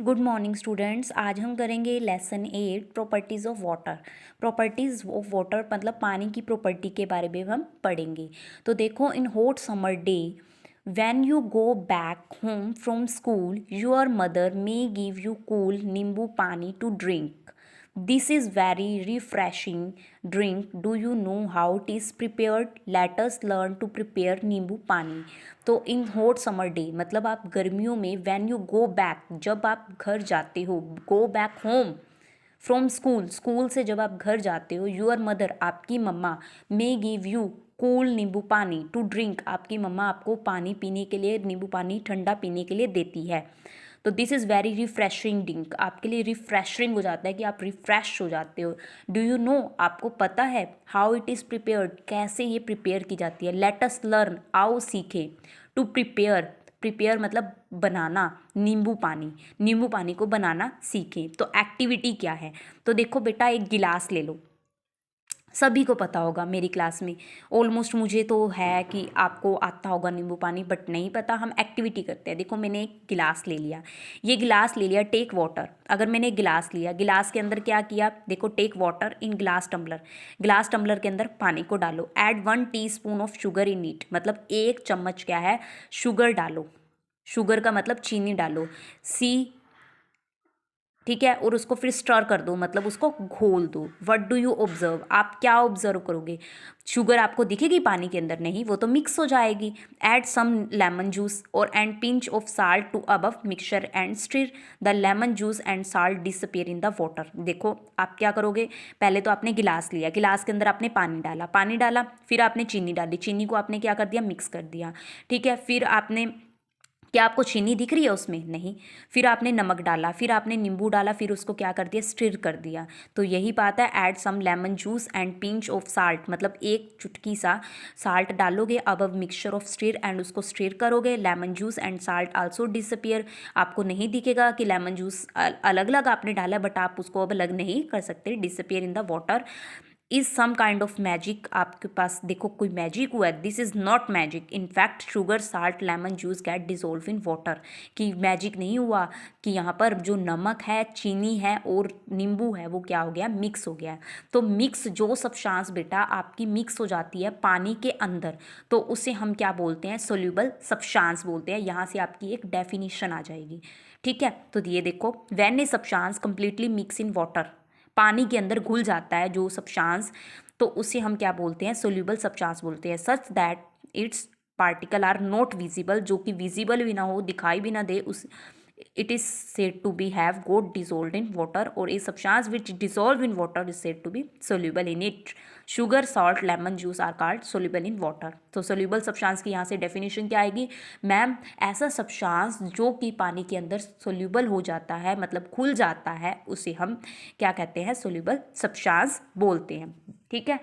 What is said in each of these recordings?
Good morning students. आज हम करेंगे lesson 8 properties of water. Properties of water मतलब पानी की प्रॉपर्टी के बारे में हम पढ़ेंगे। तो देखो, in hot summer day when you go back home from school your mother may give you cool nimbu pani to drink. This is very refreshing drink. Do you know how it is prepared? Let us learn to prepare nimbu pani. तो इन hot summer day मतलब आप गर्मियों में when you go back, जब आप घर जाते हो, गो back home from school, school से जब आप घर जाते हो, योर मदर आपकी मम्मा मे give you cool nimbu pani to drink, आपकी मम्मा आपको पानी पीने के लिए, नींबू पानी ठंडा पीने के लिए देती है। तो this is very refreshing drink, आपके लिए रिफ्रेशिंग हो जाता है कि आप रिफ्रेश हो जाते हो। डू यू नो, आपको पता है, हाउ इट इज़ प्रिपेयर्ड, कैसे ये प्रिपेयर की जाती है। लेट अस लर्न, आओ सीखे। टू प्रिपेयर, प्रिपेयर मतलब बनाना, नींबू पानी, नींबू पानी को बनाना सीखें। तो एक्टिविटी क्या है? तो देखो बेटा, एक गिलास ले लो। सभी को पता होगा, मेरी क्लास में ऑलमोस्ट, मुझे तो है कि आपको आता होगा नींबू पानी, बट नहीं पता। हम एक्टिविटी करते हैं। देखो, मैंने एक गिलास ले लिया, ये गिलास ले लिया, टेक वाटर। अगर मैंने एक गिलास लिया, गिलास के अंदर क्या किया, देखो, take water in glass tumbler, glass tumbler के अंदर पानी को डालो। Add 1 teaspoon of sugar in it, मतलब 1 चम्मच क्या है, शुगर डालो। शुगर का मतलब चीनी डालो। सी, ठीक है, और उसको फिर स्टर कर दो, मतलब उसको घोल दो। व्हाट डू यू ऑब्जर्व, आप क्या ऑब्जर्व करोगे? शुगर आपको दिखेगी पानी के अंदर? नहीं, वो तो मिक्स हो जाएगी। ऐड सम लेमन जूस और and pinch of salt to above mixture and stir the lemon juice and salt disappear in the water. देखो, आप क्या करोगे, पहले तो आपने गिलास लिया, गिलास के अंदर आपने पानी डाला, पानी डाला, फिर आपने चीनी डाली, चीनी को आपने क्या कर दिया, मिक्स कर दिया। ठीक है, फिर आपने, क्या आपको चीनी दिख रही है उसमें? नहीं। फिर आपने नमक डाला, फिर आपने नींबू डाला, फिर उसको क्या कर दिया, स्टिर कर दिया। तो यही बात है, add some lemon juice and pinch of salt, मतलब 1 चुटकी सा साल्ट डालोगे अब मिक्सचर ऑफ स्टिर एंड उसको स्टिर करोगे। Lemon juice and salt also disappear, आपको नहीं दिखेगा कि लेमन जूस अलग अलग आपने डाला, बट आप उसको अब अलग नहीं कर सकते। Disappear in the water. Is some kind of magic, आपके पास देखो कोई मैजिक हुआ है? This is not magic, in fact sugar salt lemon juice get dissolve in water. कि मैजिक नहीं हुआ, कि यहाँ पर जो नमक है, चीनी है और नींबू है, वो क्या हो गया, मिक्स हो गया। तो मिक्स जो सब्सटेंस बेटा आपकी मिक्स हो जाती है पानी के अंदर, तो उसे हम क्या बोलते हैं, सोल्यूबल सब्सटेंस बोलते हैं। यहाँ से आपकी एक डेफिनेशन आ जाएगी। ठीक है, तो ये देखो, when a substance completely mix in water, पानी के अंदर घुल जाता है जो सब्सटेंस, तो उसे हम क्या बोलते हैं, सोल्यूबल सब्सटेंस बोलते हैं। Such that it's particle are not visible, जो कि विजिबल भी ना हो, दिखाई भी ना दे, उस it is said to be have got dissolve in water, और a substance which dissolve in water is said to be soluble in it. Sugar salt lemon juice are called soluble in water. तो soluble substance की यहाँ से definition क्या आएगी, ma'am, ऐसा substance जो कि पानी के अंदर सोल्यूबल हो जाता है, मतलब खुल जाता है, उसे हम क्या कहते हैं, सोल्यूबल सब्सटेंस बोलते हैं। ठीक है,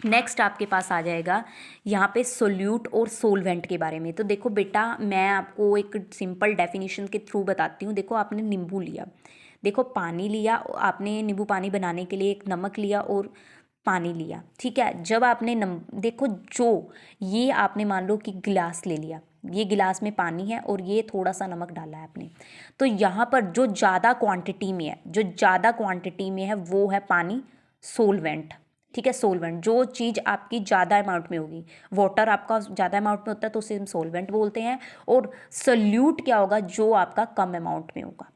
नेक्स्ट आपके पास आ जाएगा यहाँ पे सोल्यूट और सोलवेंट के बारे में। तो देखो बेटा, मैं आपको एक सिंपल डेफिनेशन के थ्रू बताती हूँ। देखो, आपने नींबू लिया, देखो पानी लिया, आपने नींबू पानी बनाने के लिए एक नमक लिया और पानी लिया। ठीक है, जब आपने देखो, जो ये आपने मान लो कि गिलास ले लिया, ये गिलास में पानी है और ये थोड़ा सा नमक डाला है आपने, तो यहाँ पर जो ज़्यादा क्वांटिटी में है, जो ज़्यादा क्वांटिटी में है वो है पानी, सोलवेंट। ठीक है, सोलवेंट, जो चीज़ आपकी ज़्यादा अमाउंट में होगी, वाटर आपका ज़्यादा अमाउंट में होता है तो उसे हम सोलवेंट बोलते हैं। और सल्यूट क्या होगा, जो आपका कम अमाउंट में होगा।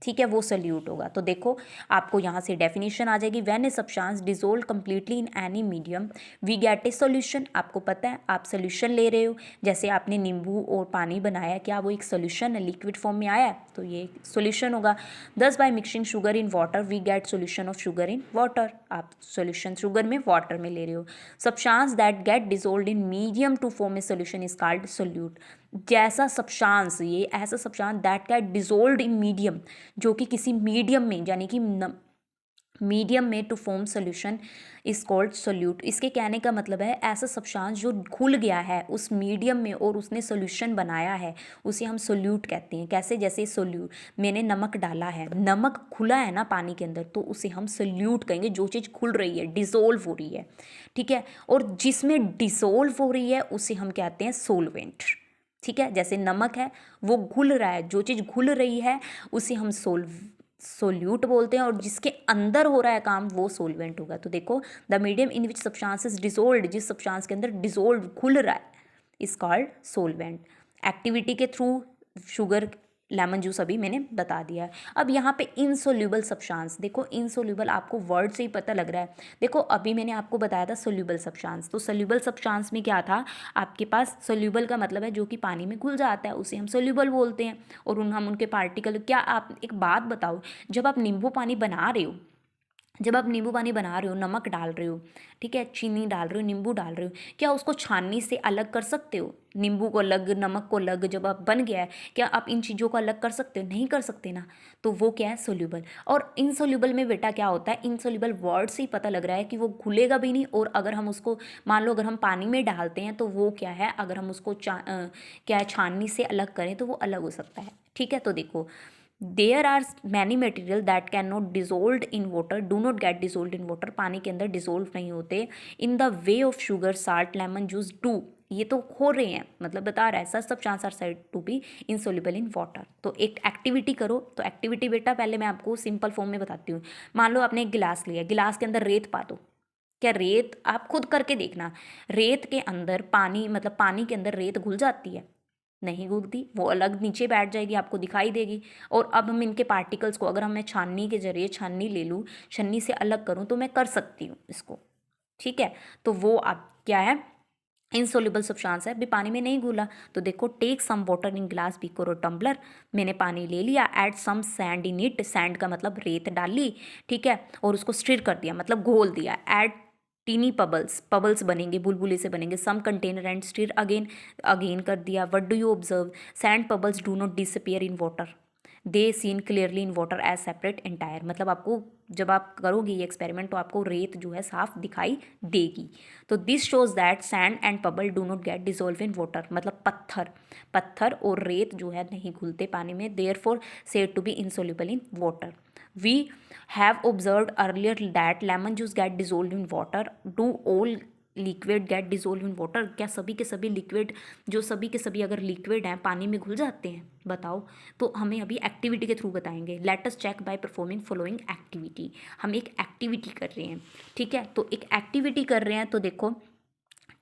ठीक है, वो सल्यूट होगा। तो देखो, आपको यहाँ से डेफिनेशन आ जाएगी, when a substance dissolve completely in any medium we get a solution. आपको पता है, आप सोल्यूशन ले रहे हो, जैसे आपने नींबू और पानी बनाया, क्या वो एक सोल्यूशन है, लिक्विड फॉर्म में आया है, तो ये सोल्यूशन होगा। Thus by mixing sugar in water we get solution of sugar in water. आप सोल्यूशन शुगर में वाटर में ले रहे हो। Substance that get dissolve in medium to form a solution is called solute. जैसा सब्सटेंस, ये ऐसा substance that get dissolve in medium, जो कि किसी मीडियम में, यानी कि मीडियम में to form solution is called solute. इसके कहने का मतलब है, ऐसा सब्सटेंस जो घुल गया है उस मीडियम में और उसने सोल्यूशन बनाया है, उसे हम सोल्यूट कहते हैं। कैसे, जैसे सोल्यूट, मैंने नमक डाला है, नमक खुला है ना पानी के अंदर, तो उसे हम सोल्यूट कहेंगे, जो चीज़ खुल रही है, डिसोल्व हो रही है। ठीक है, और जिसमें डिसोल्व हो रही है उसे हम कहते हैं सोलवेंट। ठीक है, जैसे नमक है वो घुल रहा है, जो चीज़ घुल रही है उसे हम सोल्यूट बोलते हैं, और जिसके अंदर हो रहा है काम वो सोलवेंट होगा। तो देखो, the medium in which substance is dissolved, जिस सब्सटेंस के अंदर डिसोल्व घुल रहा है, इज कॉल्ड सोलवेंट। एक्टिविटी के थ्रू शुगर, लेमन जूस अभी मैंने बता दिया है। अब यहाँ पे इनसोल्यूबल सब्सटेंस, देखो इनसोल्यूबल आपको वर्ड से ही पता लग रहा है। देखो अभी मैंने आपको बताया था सोल्यूबल सब्सटेंस, तो सोल्यूबल सब्सटेंस में क्या था आपके पास, सोल्यूबल का मतलब है जो कि पानी में घुल जाता है, उसे हम सोल्यूबल बोलते हैं। और हम उनके पार्टिकल, क्या आप एक बात बताओ, जब आप नींबू पानी बना रहे हो, जब आप नींबू पानी बना रहे हो, नमक डाल रहे हो, ठीक है, चीनी डाल रहे हो, नींबू डाल रहे हो, क्या उसको छाननी से अलग कर सकते हो? नींबू को अलग, नमक को अलग, जब आप बन गया है, क्या आप इन चीज़ों को अलग कर सकते हो? नहीं कर सकते ना। तो वो क्या है, सोल्यूबल। और इनसोल्यूबल में बेटा क्या होता है, इनसोल्यूबल वर्ड से ही पता लग रहा है कि वो घुलेगा भी नहीं, और अगर हम उसको, मान लो अगर हम पानी में डालते हैं तो वो क्या है, अगर हम उसको क्या है, छाननी से अलग करें तो वो अलग हो सकता है। ठीक है, तो देखो, there are many material that can not dissolve in water, do not get dissolve in water, पानी के अंदर डिजोल्व नहीं होते, in the way of sugar, salt, lemon juice do, ये तो हो रहे हैं, मतलब बता रहा है such substance are said to be insoluble in water. तो एक एक्टिविटी करो, तो एक्टिविटी बेटा पहले मैं आपको सिंपल फॉर्म में बताती हूँ। मान लो आपने एक गिलास लिया, गिलास के अंदर रेत पा दो, क्या रेत, आप खुद करके देखना, रेत के अंदर पानी, मतलब पानी के अंदर रेत घुल जाती है? नहीं घुलती, वो अलग नीचे बैठ जाएगी, आपको दिखाई देगी। और अब हम इनके पार्टिकल्स को, अगर हम मैं छाननी के जरिए छाननी ले लूँ, छन्नी से अलग करूँ, तो मैं कर सकती हूँ इसको। ठीक है, तो वो अब क्या है, इनसोल्यूबल सब्सटेंस है, अभी पानी में नहीं घुला। तो देखो, take some water in glass, beaker और टम्बलर, मैंने पानी ले लिया, add some sand in it, sand का मतलब रेत डाली, ठीक है, और उसको स्टिर कर दिया, मतलब घोल दिया, ऐड टीनी पबल्स, पबल्स बनेंगे, बुलबुले से बनेंगे, some container and stir again, again कर दिया। What do you observe, sand pebbles do not disappear in water, they seen clearly in water as separate entire, मतलब आपको जब आप करोगे ये एक्सपेरिमेंट तो आपको रेत जो है साफ दिखाई देगी। तो this shows that sand and pebble do not get dissolve in water, मतलब पत्थर, पत्थर और रेत जो है नहीं घुलते पानी में, therefore said to be insoluble in water. We have observed earlier that lemon juice get dissolve in water, do all liquid get dissolve in water, क्या सभी के सभी लिक्विड, जो सभी के सभी अगर लिक्विड हैं पानी में घुल जाते हैं, बताओ। तो हमें अभी एक्टिविटी के थ्रू बताएंगे। Let us check by performing following activity, हम एक एक्टिविटी कर रहे हैं, ठीक है, तो एक एक्टिविटी कर रहे हैं, तो देखो,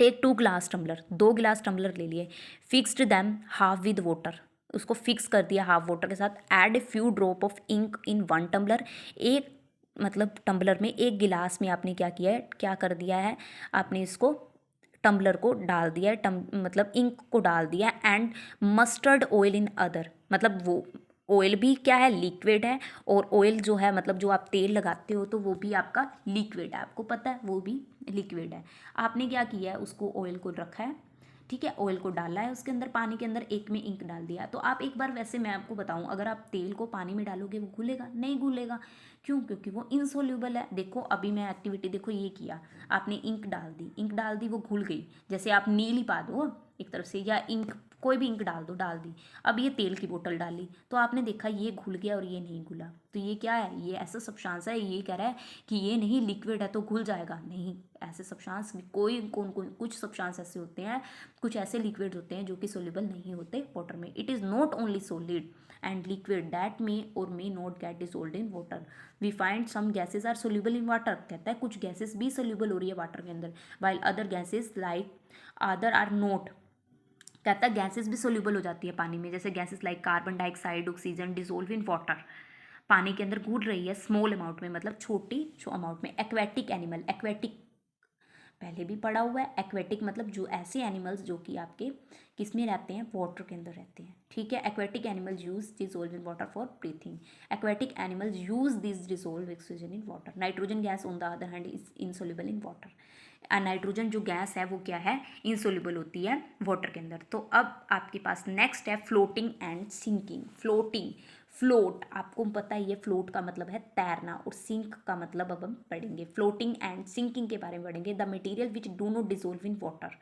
टेक 2 ग्लास टम्बलर, 2 गिलास टम्बलर ले लिए, fixed them half with water, उसको फिक्स कर दिया हाफ वाटर के साथ, add a few drop of ink in 1 tumbler, एक मतलब टम्बलर में, एक गिलास में आपने क्या किया है, क्या कर दिया है, आपने इसको टम्बलर को डाल दिया है, मतलब इंक को डाल दिया, and mustard oil in other, मतलब वो ऑयल भी क्या है, लिक्विड है, और ऑयल जो है मतलब जो आप तेल लगाते हो तो वो भी आपका लिक्विड है, आपको पता है वो भी लिक्विड है। आपने क्या किया है, उसको ऑयल को रखा है, ठीक है, ऑयल को डाला है उसके अंदर, पानी के अंदर एक में इंक डाल दिया। तो आप एक बार, वैसे मैं आपको बताऊं, अगर आप तेल को पानी में डालोगे वो घुलेगा नहीं, घुलेगा, क्यों, क्योंकि वो इनसोल्यूबल है। देखो अभी मैं एक्टिविटी, देखो ये किया, आपने इंक डाल दी, इंक डाल दी, वो घुल गई, जैसे आप नीली पा दो एक तरफ से, या इंक, कोई भी इंक डाल दो, डाल दी। अब ये तेल की बोतल डाली, तो आपने देखा ये घुल गया और ये नहीं घुला, तो ये क्या है, ये ऐसा सब्सटेंस है, ये कह रहा है कि ये नहीं लिक्विड है तो घुल जाएगा, नहीं, ऐसे सब्सटेंस कोई, कौन कौन, कुछ सब्सटेंस ऐसे होते हैं, कुछ ऐसे लिक्विड होते हैं जो कि सोल्यूबल नहीं होते वाटर में। It is not only solid and liquid that may और may not get dissolved in water, we find some gases are soluble in water, कहता है कुछ गैसेज भी सोल्यूबल हो रही है वाटर के अंदर, while other gases like other are not, कहता है गैसेस भी सोल्यूबल हो जाती है पानी में, जैसे gases like carbon dioxide, oxygen dissolve इन वाटर, पानी के अंदर घुल रही है स्मॉल अमाउंट में, मतलब छोटी अमाउंट में। एक्वेटिक एनिमल, एक्वेटिक पहले भी पढ़ा हुआ है, एक्वेटिक मतलब जो ऐसे एनिमल्स जो कि आपके किस में रहते हैं, वाटर के अंदर रहते हैं, ठीक है। Aquatic animals use dissolve in water for breathing, aquatic animals use this dissolve oxygen in water. Nitrogen gas on the other hand is insoluble in water, nitrogen जो गैस है वो क्या है, इनसोल्यूबल होती है वाटर के अंदर। तो अब आपके पास नेक्स्ट है floating and sinking. Floating, float आपको पता है, ये फ्लोट का मतलब है तैरना, और सिंक का मतलब अब हम पढ़ेंगे, फ्लोटिंग एंड सिंकिंग के बारे में पढ़ेंगे। The material which do not dissolve in water.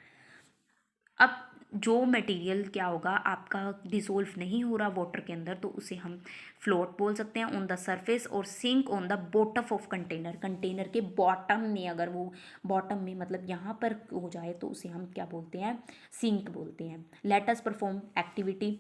अब जो मटेरियल क्या होगा आपका डिसोल्व नहीं हो रहा वाटर के अंदर, तो उसे हम फ्लोट बोल सकते हैं ऑन द सरफेस, और sink on the bottom of container, container के बॉटम में, अगर वो बॉटम में मतलब यहाँ पर हो जाए तो उसे हम क्या बोलते हैं, सिंक बोलते हैं। लेट अस परफॉर्म एक्टिविटी,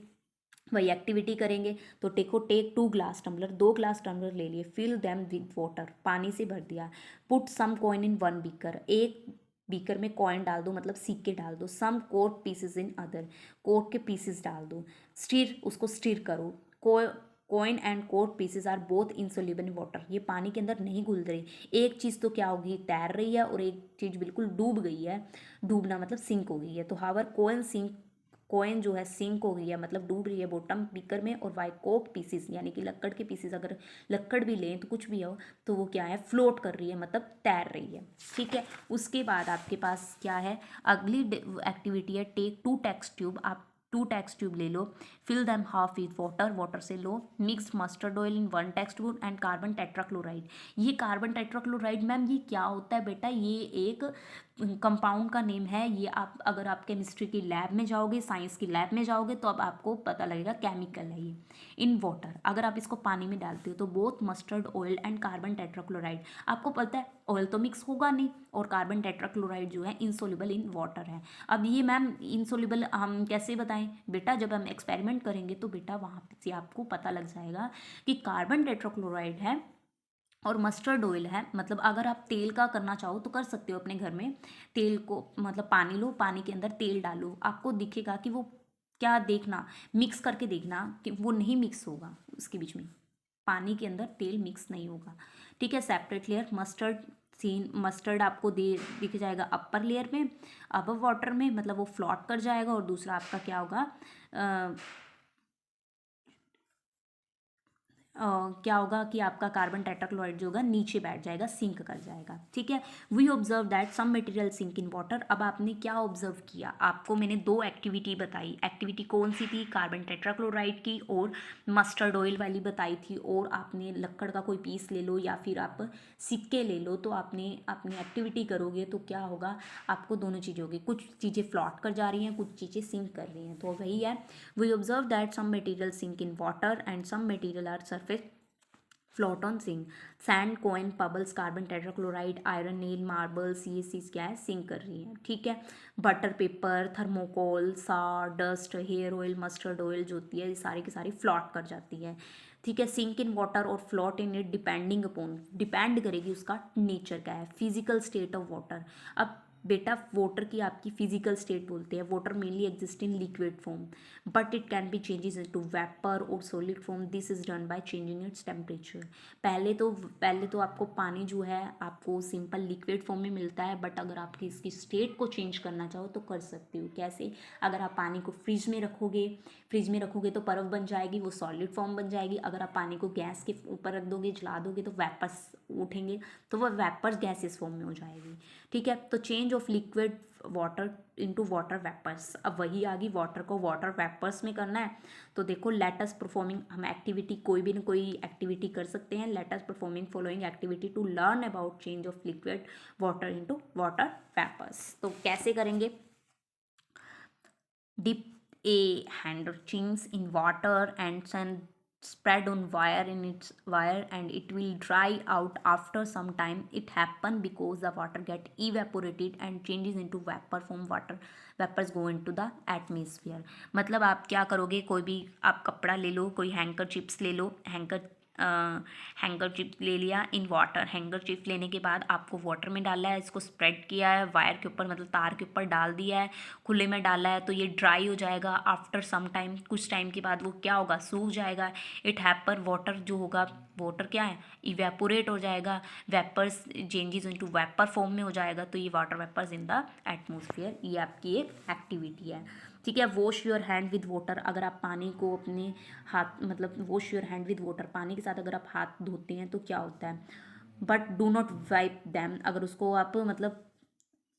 वही एक्टिविटी करेंगे। तो टेको take 2 glass tumbler, 2 glass tumbler ले लिए, फिल देम विद वाटर, पानी से भर दिया। Put some coin in 1 beaker, एक बीकर में कॉइन डाल दो मतलब सिक्के डाल दो। Some cork pieces in other, cork के पीसेस डाल दो। स्टीर, उसको स्टीर करो। Coin and cork pieces are both insoluble in water, ये पानी के अंदर नहीं घुल रही। एक चीज़ तो क्या होगी, तैर रही है, और एक चीज़ बिल्कुल डूब गई है। डूबना मतलब सिंक हो गई है। तो हावर कोइन सिंक, कोइन जो है सिंक हो गई है मतलब डूब रही है बॉटम बीकर में। और वाई कोक पीसीस यानी कि लक्कड़ के पीसीस, अगर लक्कड़ भी लें तो कुछ भी हो, तो वो क्या है, फ्लोट कर रही है मतलब तैर रही है। ठीक है, उसके बाद आपके पास क्या है, अगली एक्टिविटी है टेक 2 टेक्स्ट ट्यूब। आप 2 टेक्स्ट ट्यूब ले लो, fill them half with water, water से लो। Mix mustard oil in 1 text tube and carbon tetrachloride. ये कार्बन टेट्राक्लोराइड मैम ये क्या होता है बेटा, ये एक कंपाउंड का नेम है। ये आप अगर आप केमिस्ट्री की लैब में जाओगे, साइंस की लैब में जाओगे, तो अब आपको पता लगेगा केमिकल है ये। इन वाटर, अगर आप इसको पानी में डालते हो तो both mustard oil and carbon tetrachloride, आपको पता है ऑयल तो मिक्स होगा नहीं, और कार्बन टेट्राक्लोराइड जो है इनसोल्यूबल इन वाटर है। अब ये मैम इनसोल्यूबल हम कैसे बताएं बेटा, जब हम एक्सपेरिमेंट करेंगे तो बेटा वहाँ से आपको पता लग जाएगा कि कार्बन टेट्राक्लोराइड है और मस्टर्ड ऑयल है। मतलब अगर आप तेल का करना चाहो तो कर सकते हो अपने घर में। तेल को मतलब पानी लो, पानी के अंदर तेल डालो, आपको दिखेगा कि वो क्या, देखना मिक्स करके देखना कि वो नहीं मिक्स होगा, उसके बीच में पानी के अंदर तेल मिक्स नहीं होगा। ठीक है, separate layer mustard, seen mustard आपको दिख जाएगा अपर लेयर में, अबव वाटर में, मतलब वो फ्लॉट कर जाएगा। और दूसरा आपका क्या होगा, क्या होगा कि आपका कार्बन टेट्राक्लोराइड जो होगा नीचे बैठ जाएगा, सिंक कर जाएगा। ठीक है, we observe that some material sink in water. अब आपने क्या ऑब्जर्व किया, आपको मैंने 2 एक्टिविटी बताई। एक्टिविटी कौन सी थी, कार्बन टेट्राक्लोराइड की और मस्टर्ड ऑयल वाली बताई थी। और आपने लक्कड़ का कोई पीस ले लो या फिर आप सिक्के ले लो, तो आपने अपनी एक्टिविटी करोगे तो क्या होगा, आपको दोनों चीज़ें होगी, कुछ चीज़ें फ्लॉट कर जा रही हैं, कुछ चीज़ें सिंक कर रही हैं। तो वही है, we observe that some material sink in water and some material are surface float on sink. Sand, coin, pebbles, carbon tetrachloride, iron nail, marbles, ये चीज़ क्या है, सिंक कर रही है। ठीक है, butter paper, thermocol, sawdust, hair oil, mustard oil जो होती है, ये सारी की सारी फ्लॉट कर जाती है। ठीक है, सिंक इन वाटर और float in it depending upon, depend करेगी उसका नेचर क्या है, फिजिकल स्टेट ऑफ वाटर। अब बेटा वाटर की आपकी फिजिकल स्टेट बोलते हैं, water mainly exist in liquid form but it can be changes into vapour और solid form, this is done by changing its temperature. पहले तो आपको पानी जो है आपको सिंपल लिक्विड फॉर्म में मिलता है, बट अगर आप इसकी स्टेट को चेंज करना चाहो तो कर सकते हो। कैसे, अगर आप पानी को फ्रिज में रखोगे तो बर्फ बन जाएगी, वो सॉलिड फॉर्म बन जाएगी। अगर आप पानी को गैस के ऊपर रख दोगे, जला दोगे, तो वेपर्स उठेंगे, तो वह वेपर्स गैसेस फॉर्म में हो जाएगी। ठीक है, तो change of liquid water into water vapours. अब वही आ गई, वाटर को वाटर वेपर्स में करना है। तो देखो, लेट अस परफॉर्मिंग, हम एक्टिविटी कोई भी ना कोई एक्टिविटी कर सकते हैं। Let us performing following activity to learn about change of liquid water into water vapours. तो कैसे करेंगे, dip a handkerchief in water and spread on wire in its wire and it will dry out after some time. It happen because the water get evaporated and changes into vapor form. Water vapors go into the atmosphere. मतलब आप क्या करोगे, कोई भी आप कपड़ा ले लो, कोई हैंकर चिप्स ले लो, हैंगर चिप ले लिया इन वाटर। हैंगर चिप लेने के बाद आपको वाटर में डाला है, इसको स्प्रेड किया है वायर के ऊपर, मतलब तार के ऊपर डाल दिया है, खुले में डाला है, तो ये ड्राई हो जाएगा। आफ्टर सम टाइम, कुछ टाइम के बाद वो क्या होगा, सूख जाएगा। इट हैपर, वाटर जो होगा, वाटर क्या है, इवेपोरेट हो जाएगा, vapours changes into vapour form में हो जाएगा। तो ये water vapours in the atmosphere, ये आपकी एक एक्टिविटी है। ठीक है, wash your hand with water. अगर आप पानी को अपने हाथ, मतलब wash your hand with water, पानी के साथ अगर आप हाथ धोते हैं तो क्या होता है, but do not wipe them. अगर उसको आप मतलब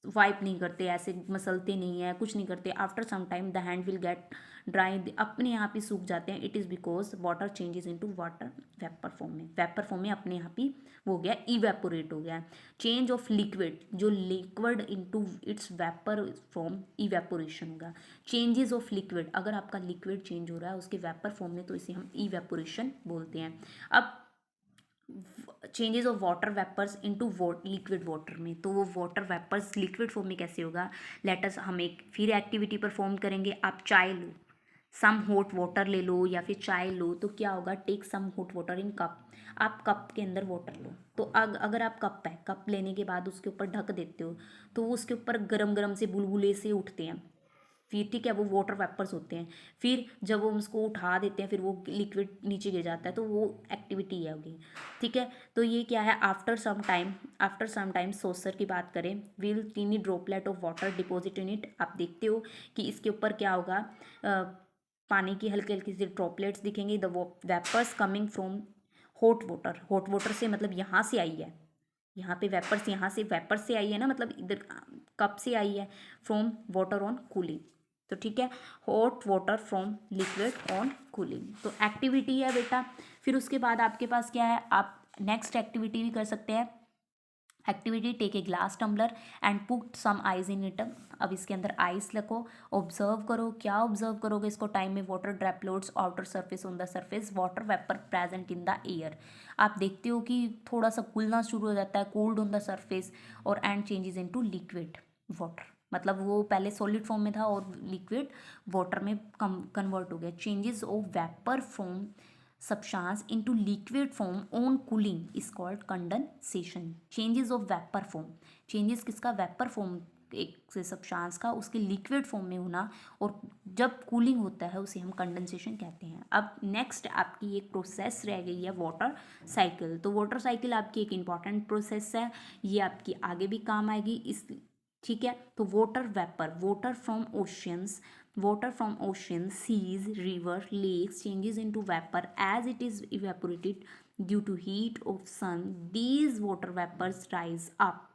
वाइप नहीं करते, ऐसे मसलते नहीं है, कुछ नहीं करते, after some time the hand will get dry अपने आप ही सूख जाते हैं, it is because water changes into water vapour form में, वेपर फॉर्म में अपने आप ही वो हो गया, इवेपोरेट हो गया। चेंज ऑफ लिक्विड, जो liquid into its vapour form, evaporation होगा। चेंजेस ऑफ लिक्विड, अगर आपका लिक्विड चेंज हो रहा है उसके वेपर फॉर्म में तो इसे हम इवेपोरेशन बोलते हैं। अब changes of water vapours into liquid water में, तो वो वाटर वेपर्स लिक्विड फॉर्म में कैसे होगा। लेटस हम एक फिर एक्टिविटी परफॉर्म करेंगे। आप चाय लो, सम हॉट वाटर ले लो या फिर चाय लो, तो क्या होगा, take some hot water in cup, आप कप के अंदर वाटर लो। तो अगर आप कप है, कप लेने के बाद उसके ऊपर ढक देते हो तो उसके ऊपर गरम गरम से बुलबुले से उठते हैं, फिर ठीक है वो वाटर वेपर्स होते हैं। फिर जब वो उसको उठा देते हैं फिर वो लिक्विड नीचे गिर जाता है, तो वो एक्टिविटी है होगी। ठीक है, तो ये क्या है, आफ्टर सम टाइम सोसर की बात करें, will tiny droplet of water deposit in it, आप देखते हो कि इसके ऊपर क्या होगा, पानी की हल्की हल्की सी ड्रॉपलेट्स दिखेंगे। The vapours coming from hot water, hot water से मतलब यहाँ से आई है, यहाँ पे वेपर्स, यहाँ से वेपर से आई है ना, मतलब इधर कप से आई है, फ्रॉम वाटर ऑन कूलिंग। तो ठीक है, hot water from liquid on cooling, तो एक्टिविटी है बेटा। फिर उसके बाद आपके पास क्या है, आप नेक्स्ट एक्टिविटी भी कर सकते हैं। Activity, take a glass tumbler and put some ice in it. अब इसके अंदर आइस रखो, ऑब्जर्व करो, क्या ऑब्जर्व करोगे इसको, टाइम में water droplets outer surface on the surface, water vapour present in the air. आप देखते हो कि थोड़ा सा खुलना शुरू हो जाता है, कोल्ड ऑन द सरफेस, और and changes into liquid water, मतलब वो पहले सॉलिड फॉर्म में था और लिक्विड वाटर में कन्वर्ट हो गया। Changes of vapour from substance into liquid form on cooling is called condensation. changes of vapor form, changes किसका, वेपर फॉर्म एक से सब्सटेंस का उसके लिक्विड फॉर्म में होना, और जब कूलिंग होता है उसे हम कंडेंसेशन कहते हैं। अब नेक्स्ट आपकी एक प्रोसेस रह गई है वाटर साइकिल। तो वाटर साइकिल आपकी एक इम्पॉर्टेंट प्रोसेस है, ये आपकी आगे भी काम आएगी इस, ठीक है। तो water vapour, water from oceans, seas, river, lakes changes into vapor as it is evaporated due to heat of sun. These water vapors rise up